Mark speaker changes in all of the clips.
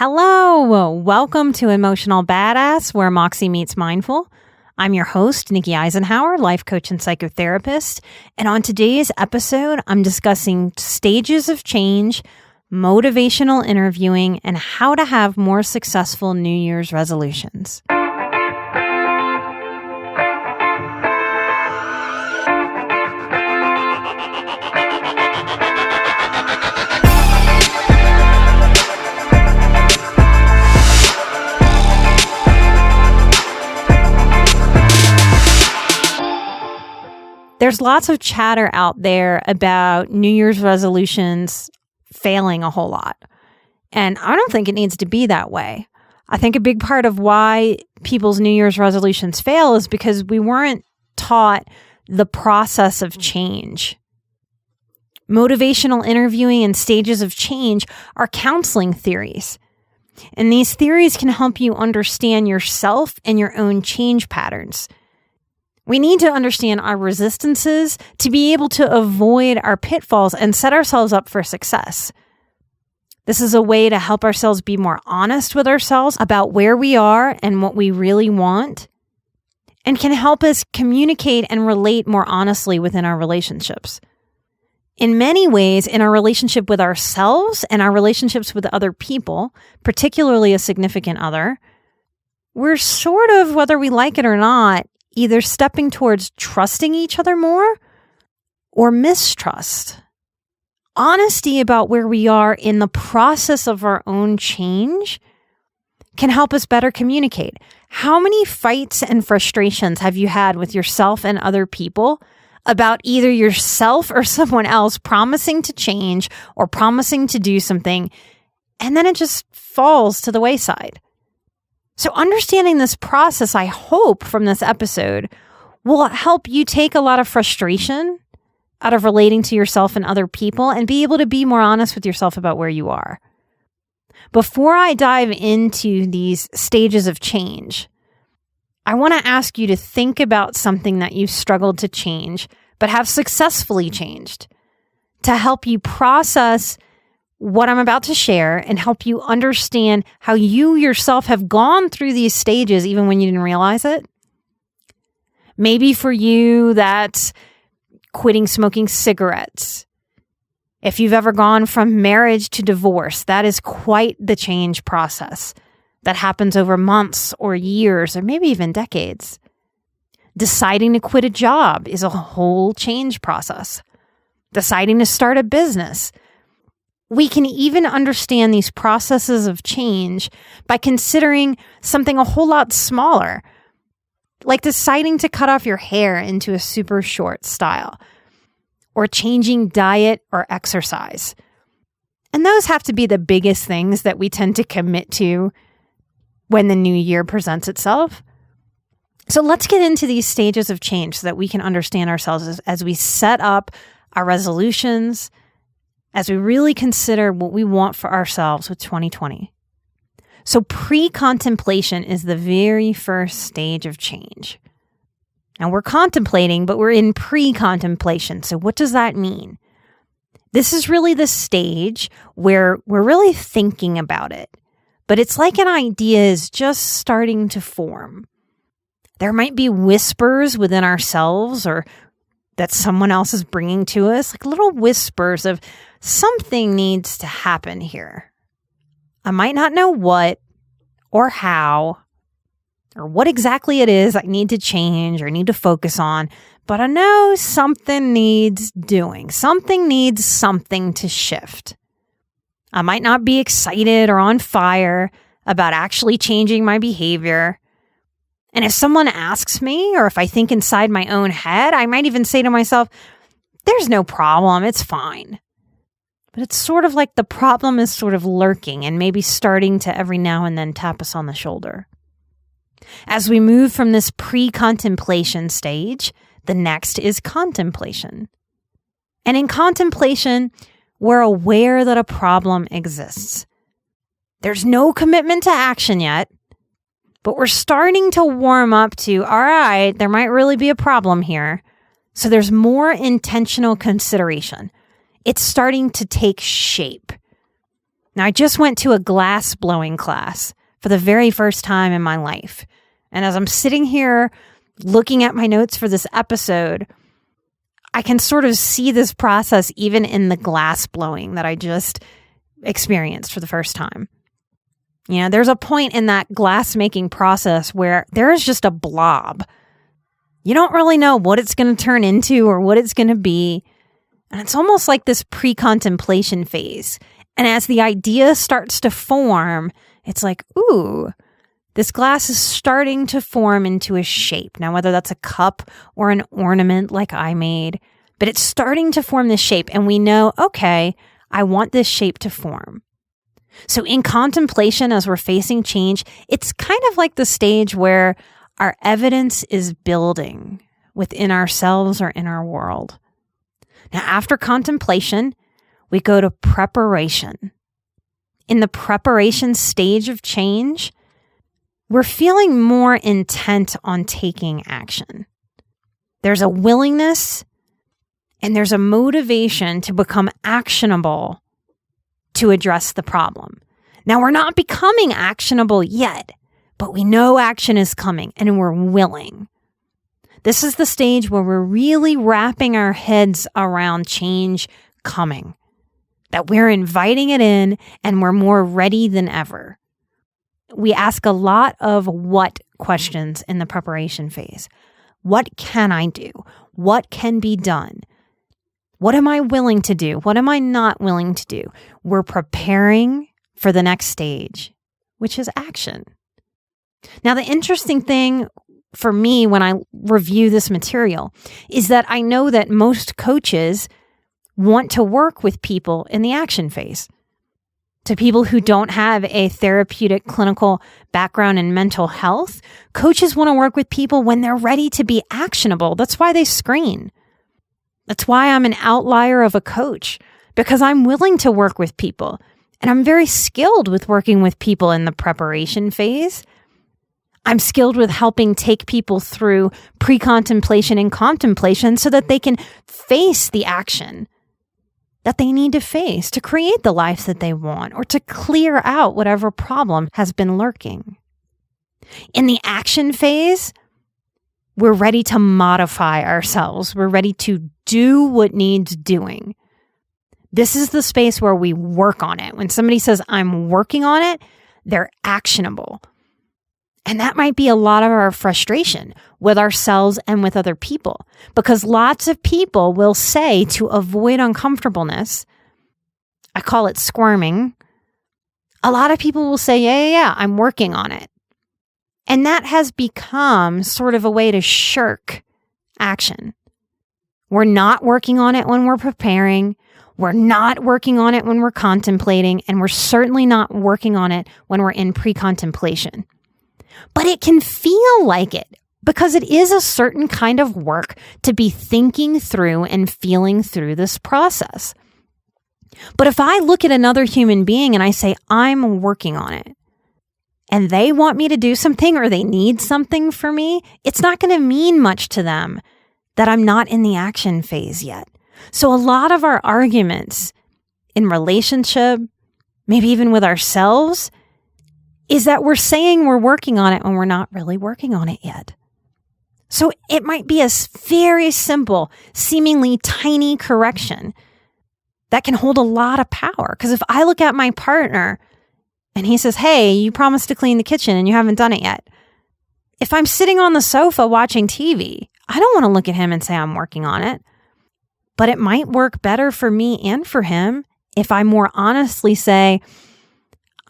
Speaker 1: Hello, welcome to Emotional Badass, where Moxie meets Mindful. I'm your host, Nikki Eisenhower, life coach and psychotherapist. And on today's episode, I'm discussing stages of change, motivational interviewing, and how to have more successful New Year's resolutions. There's lots of chatter out there about New Year's resolutions failing a whole lot. And I don't think it needs to be that way. I think a big part of why people's New Year's resolutions fail is because we weren't taught the process of change. Motivational interviewing and stages of change are counseling theories. And these theories can help you understand yourself and your own change patterns. We need to understand our resistances to be able to avoid our pitfalls and set ourselves up for success. This is a way to help ourselves be more honest with ourselves about where we are and what we really want, and can help us communicate and relate more honestly within our relationships. In many ways, in our relationship with ourselves and our relationships with other people, particularly a significant other, we're sort of, whether we like it or not, either stepping towards trusting each other more or mistrust. Honesty about where we are in the process of our own change can help us better communicate. How many fights and frustrations have you had with yourself and other people about either yourself or someone else promising to change or promising to do something, and then it just falls to the wayside? So understanding this process, I hope, from this episode will help you take a lot of frustration out of relating to yourself and other people and be able to be more honest with yourself about where you are. Before I dive into these stages of change, I want to ask you to think about something that you've struggled to change, but have successfully changed, to help you process what I'm about to share and help you understand how you yourself have gone through these stages even when you didn't realize it. Maybe for you, that's quitting smoking cigarettes. If you've ever gone from marriage to divorce, that is quite the change process that happens over months or years or maybe even decades. Deciding to quit a job is a whole change process. Deciding to start a business. We can even understand these processes of change by considering something a whole lot smaller, like deciding to cut off your hair into a super short style, or changing diet or exercise. And those have to be the biggest things that we tend to commit to when the new year presents itself. So let's get into these stages of change so that we can understand ourselves as we set up our resolutions, as we really consider what we want for ourselves with 2020. So pre-contemplation is the very first stage of change. Now we're contemplating, but we're in pre-contemplation. So what does that mean? This is really the stage where we're really thinking about it, but it's like an idea is just starting to form. There might be whispers within ourselves or that someone else is bringing to us, like little whispers of something needs to happen here. I might not know what or how or what exactly it is I need to change or need to focus on, but I know something needs doing. Something needs something to shift. I might not be excited or on fire about actually changing my behavior. And if someone asks me, or if I think inside my own head, I might even say to myself, there's no problem, it's fine. But it's sort of like the problem is sort of lurking and maybe starting to every now and then tap us on the shoulder. As we move from this pre-contemplation stage, the next is contemplation. And in contemplation, we're aware that a problem exists. There's no commitment to action yet, but we're starting to warm up to, all right, there might really be a problem here. So there's more intentional consideration. It's starting to take shape. Now, I just went to a glass blowing class for the very first time in my life. And as I'm sitting here looking at my notes for this episode, I can sort of see this process even in the glass blowing that I just experienced for the first time. You know, there's a point in that glass making process where there is just a blob. You don't really know what it's going to turn into or what it's going to be. And it's almost like this pre-contemplation phase. And as the idea starts to form, it's like, ooh, this glass is starting to form into a shape. Now, whether that's a cup or an ornament like I made, but it's starting to form this shape. And we know, okay, I want this shape to form. So in contemplation, as we're facing change, it's kind of like the stage where our evidence is building within ourselves or in our world. Now, after contemplation, we go to preparation. In the preparation stage of change, we're feeling more intent on taking action. There's a willingness and there's a motivation to become actionable to address the problem. Now, we're not becoming actionable yet, but we know action is coming and we're willing. This is the stage where we're really wrapping our heads around change coming, that we're inviting it in and we're more ready than ever. We ask a lot of what questions in the preparation phase. What can I do? What can be done? What am I willing to do? What am I not willing to do? We're preparing for the next stage, which is action. Now, the interesting thing for me when I review this material is that I know that most coaches want to work with people in the action phase. To people who don't have a therapeutic clinical background in mental health, coaches want to work with people when they're ready to be actionable. That's why they screen. That's why I'm an outlier of a coach, because I'm willing to work with people. And I'm very skilled with working with people in the preparation phase. I'm skilled with helping take people through pre-contemplation and contemplation so that they can face the action that they need to face to create the life that they want or to clear out whatever problem has been lurking. In the action phase, we're ready to modify ourselves. We're ready to do what needs doing. This is the space where we work on it. When somebody says, I'm working on it, they're actionable. And that might be a lot of our frustration with ourselves and with other people, because lots of people will say to avoid uncomfortableness, I call it squirming. A lot of people will say, yeah, I'm working on it. And that has become sort of a way to shirk action. We're not working on it when we're preparing. We're not working on it when we're contemplating. And we're certainly not working on it when we're in pre-contemplation. But it can feel like it because it is a certain kind of work to be thinking through and feeling through this process. But if I look at another human being and I say, I'm working on it, and they want me to do something or they need something for me, it's not going to mean much to them that I'm not in the action phase yet. So a lot of our arguments in relationship, maybe even with ourselves, is that we're saying we're working on it when we're not really working on it yet. So it might be a very simple, seemingly tiny correction that can hold a lot of power. Because if I look at my partner and he says, hey, you promised to clean the kitchen and you haven't done it yet. If I'm sitting on the sofa watching TV, I don't want to look at him and say I'm working on it. But it might work better for me and for him if I more honestly say,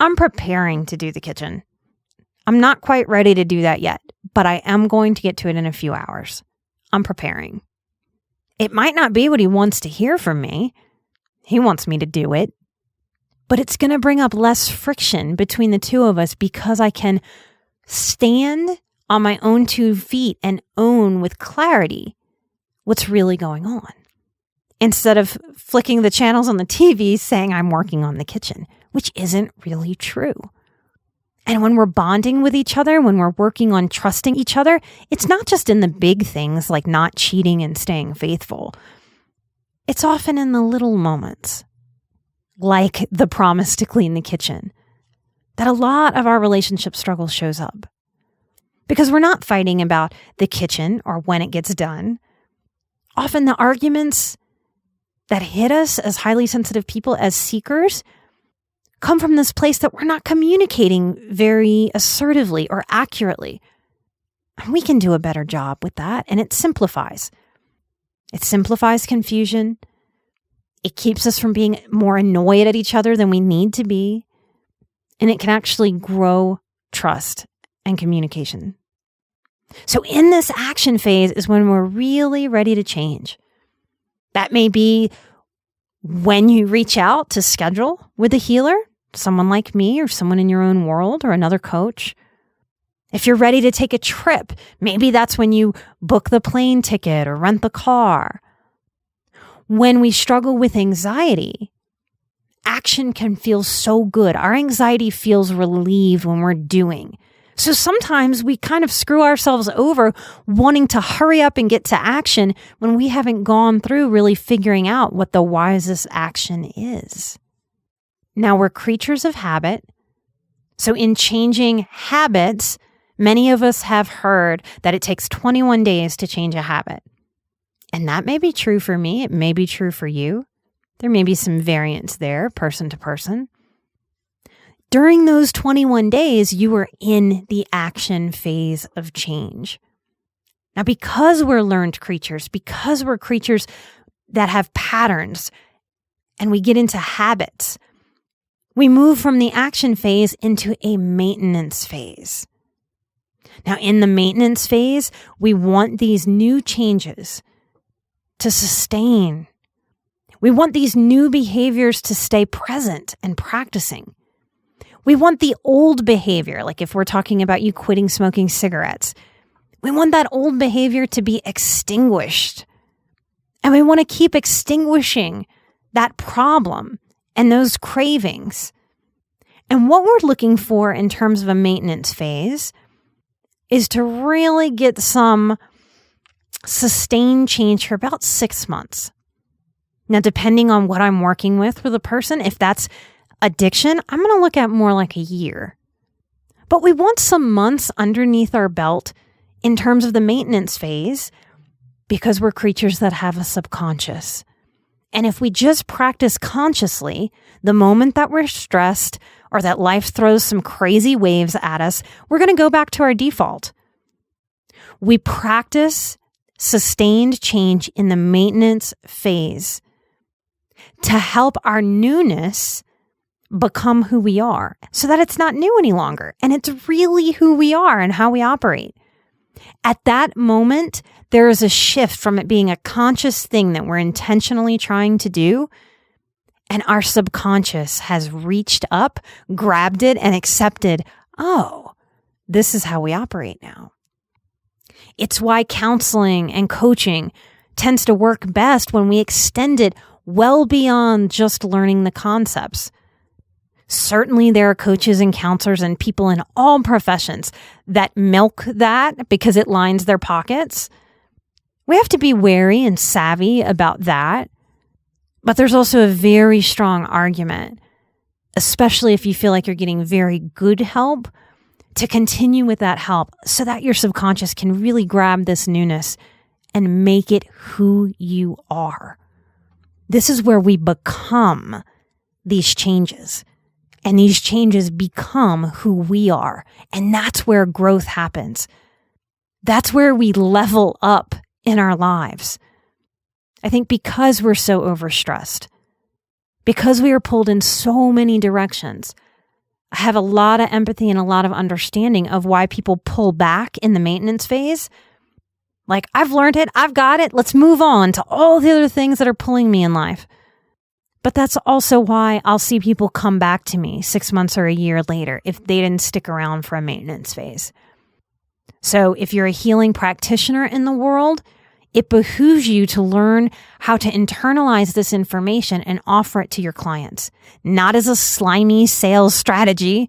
Speaker 1: I'm preparing to do the kitchen. I'm not quite ready to do that yet, but I am going to get to it in a few hours. I'm preparing. It might not be what he wants to hear from me. He wants me to do it. But it's going to bring up less friction between the two of us because I can stand on my own 2 feet and own with clarity what's really going on, instead of flicking the channels on the TV saying I'm working on the kitchen, which isn't really true. And when we're bonding with each other, when we're working on trusting each other, it's not just in the big things like not cheating and staying faithful. It's often in the little moments, like the promise to clean the kitchen, that a lot of our relationship struggle shows up. Because we're not fighting about the kitchen or when it gets done. Often the arguments that hit us as highly sensitive people, as seekers, come from this place that we're not communicating very assertively or accurately. And we can do a better job with that, and it simplifies. It simplifies confusion. It keeps us from being more annoyed at each other than we need to be. And it can actually grow trust and communication. So in this action phase is when we're really ready to change. That may be when you reach out to schedule with a healer, someone like me or someone in your own world or another coach. If you're ready to take a trip, maybe that's when you book the plane ticket or rent the car. When we struggle with anxiety, action can feel so good. Our anxiety feels relieved when we're doing. So sometimes we kind of screw ourselves over wanting to hurry up and get to action when we haven't gone through really figuring out what the wisest action is. Now, we're creatures of habit. So in changing habits, many of us have heard that it takes 21 days to change a habit. And that may be true for me. It may be true for you. There may be some variance there, person to person. During those 21 days, you were in the action phase of change. Now, because we're learned creatures, because we're creatures that have patterns, and we get into habits, we move from the action phase into a maintenance phase. Now, in the maintenance phase, we want these new changes to sustain. We want these new behaviors to stay present and practicing. We want the old behavior, like if we're talking about you quitting smoking cigarettes, we want that old behavior to be extinguished. And we want to keep extinguishing that problem and those cravings. And what we're looking for in terms of a maintenance phase is to really get some sustained change for about 6 months. Now, depending on what I'm working with a person, if that's addiction, I'm going to look at more like a year. But we want some months underneath our belt in terms of the maintenance phase because we're creatures that have a subconscious. And if we just practice consciously, the moment that we're stressed or that life throws some crazy waves at us, we're going to go back to our default. We practice sustained change in the maintenance phase to help our newness become who we are so that it's not new any longer and it's really who we are and how we operate. At that moment, there is a shift from it being a conscious thing that we're intentionally trying to do, and our subconscious has reached up, grabbed it, and accepted, oh, this is how we operate now. It's why counseling and coaching tends to work best when we extend it well beyond just learning the concepts. Certainly, there are coaches and counselors and people in all professions that milk that because it lines their pockets. We have to be wary and savvy about that. But there's also a very strong argument, especially if you feel like you're getting very good help, to continue with that help so that your subconscious can really grab this newness and make it who you are. This is where we become these changes. And these changes become who we are. And that's where growth happens. That's where we level up in our lives. I think because we're so overstressed, because we are pulled in so many directions, I have a lot of empathy and a lot of understanding of why people pull back in the maintenance phase. Like, I've learned it, I've got it, let's move on to all the other things that are pulling me in life. But that's also why I'll see people come back to me 6 months or a year later if they didn't stick around for a maintenance phase. So if you're a healing practitioner in the world, it behooves you to learn how to internalize this information and offer it to your clients, not as a slimy sales strategy,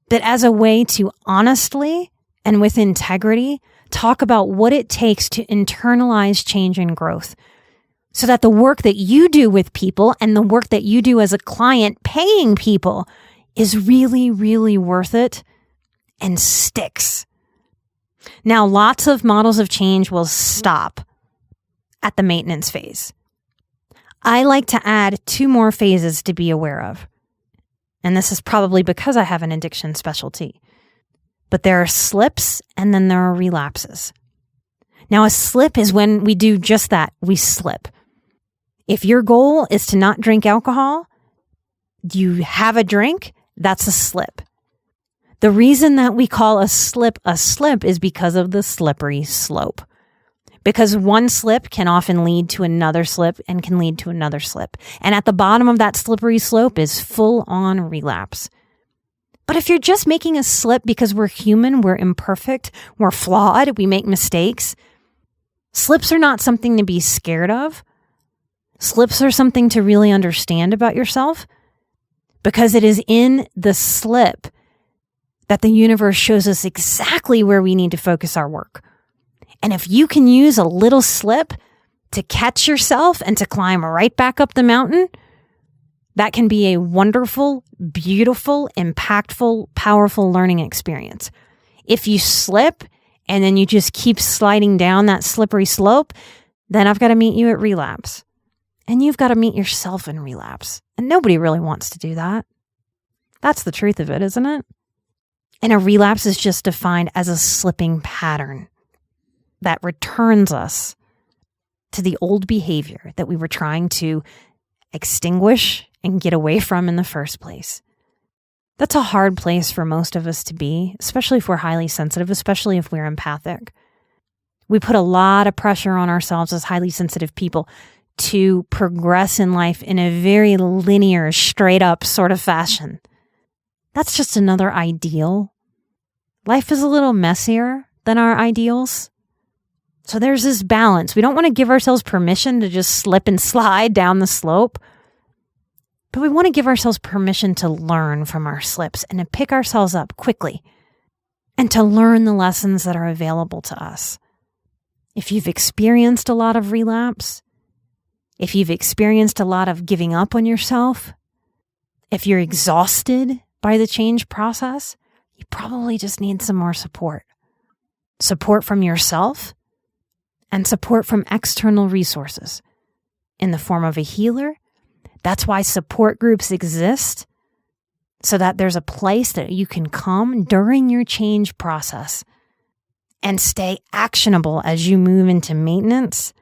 Speaker 1: but as a way to honestly and with integrity talk about what it takes to internalize change and growth so that the work that you do with people and the work that you do as a client paying people is really, really worth it and sticks. Now, lots of models of change will stop at the maintenance phase. I like to add 2 more phases to be aware of. And this is probably because I have an addiction specialty. But there are slips and then there are relapses. Now, a slip is when we do just that. We slip. If your goal is to not drink alcohol, you have a drink, that's a slip. The reason that we call a slip is because of the slippery slope. Because one slip can often lead to another slip and can lead to another slip. And at the bottom of that slippery slope is full-on relapse. But if you're just making a slip because we're human, we're imperfect, we're flawed, we make mistakes, slips are not something to be scared of. Slips are something to really understand about yourself, because it is in the slip that the universe shows us exactly where we need to focus our work. And if you can use a little slip to catch yourself and to climb right back up the mountain, that can be a wonderful, beautiful, impactful, powerful learning experience. If you slip and then you just keep sliding down that slippery slope, then I've got to meet you at relapse. And you've got to meet yourself in relapse. And nobody really wants to do that. That's the truth of it, isn't it? And a relapse is just defined as a slipping pattern that returns us to the old behavior that we were trying to extinguish and get away from in the first place. That's a hard place for most of us to be, especially if we're highly sensitive, especially if we're empathic. We put a lot of pressure on ourselves as highly sensitive people to progress in life in a very linear, straight up sort of fashion. That's just another ideal. Life is a little messier than our ideals. So there's this balance. We don't want to give ourselves permission to just slip and slide down the slope, but we want to give ourselves permission to learn from our slips and to pick ourselves up quickly and to learn the lessons that are available to us. If you've experienced a lot of relapse, if you've experienced a lot of giving up on yourself, if you're exhausted by the change process, you probably just need some more support. Support from yourself and support from external resources in the form of a healer. That's why support groups exist, so that there's a place that you can come during your change process and stay actionable as you move into maintenance.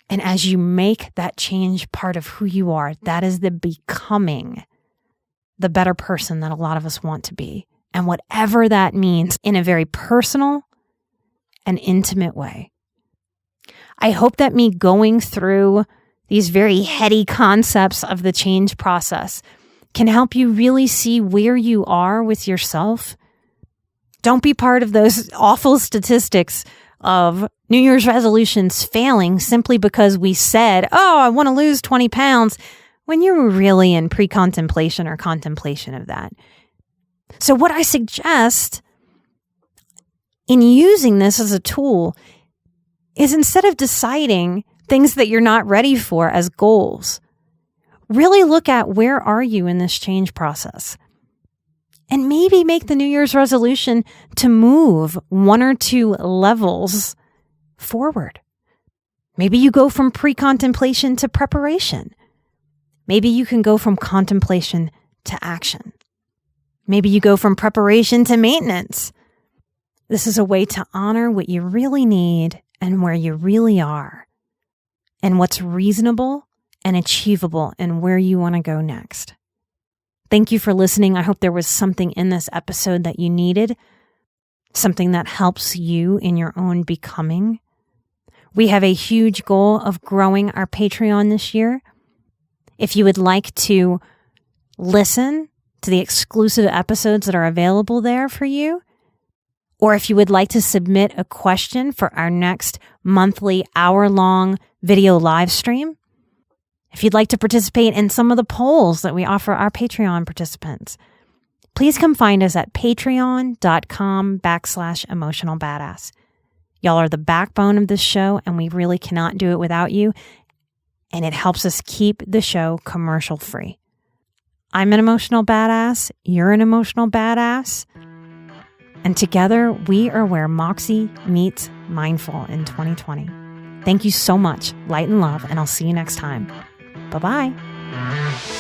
Speaker 1: And as you make that change part of who you are, that is the becoming the better person that a lot of us want to be. And whatever that means in a very personal and intimate way. I hope that me going through these very heady concepts of the change process can help you really see where you are with yourself. Don't be part of those awful statistics of New Year's resolutions failing simply because we said, oh, I want to lose 20 pounds, when you were really in pre-contemplation or contemplation of that. So what I suggest in using this as a tool is, instead of deciding things that you're not ready for as goals, really look at where are you in this change process. And maybe make the New Year's resolution to move 1 or 2 levels forward. Maybe you go from pre-contemplation to preparation. Maybe you can go from contemplation to action. Maybe you go from preparation to maintenance. This is a way to honor what you really need and where you really are, and what's reasonable and achievable and where you want to go next. Thank you for listening. I hope there was something in this episode that you needed, something that helps you in your own becoming. We have a huge goal of growing our Patreon this year. If you would like to listen to the exclusive episodes that are available there for you, or if you would like to submit a question for our next monthly hour-long video live stream, if you'd like to participate in some of the polls that we offer our Patreon participants, please come find us at patreon.com/emotionalbadass. Y'all are the backbone of this show, and we really cannot do it without you. and it helps us keep the show commercial free. I'm an emotional badass. You're an emotional badass. And together, we are where Moxie meets mindful in 2020. Thank you so much. Light and love, and I'll see you next time. Bye-bye.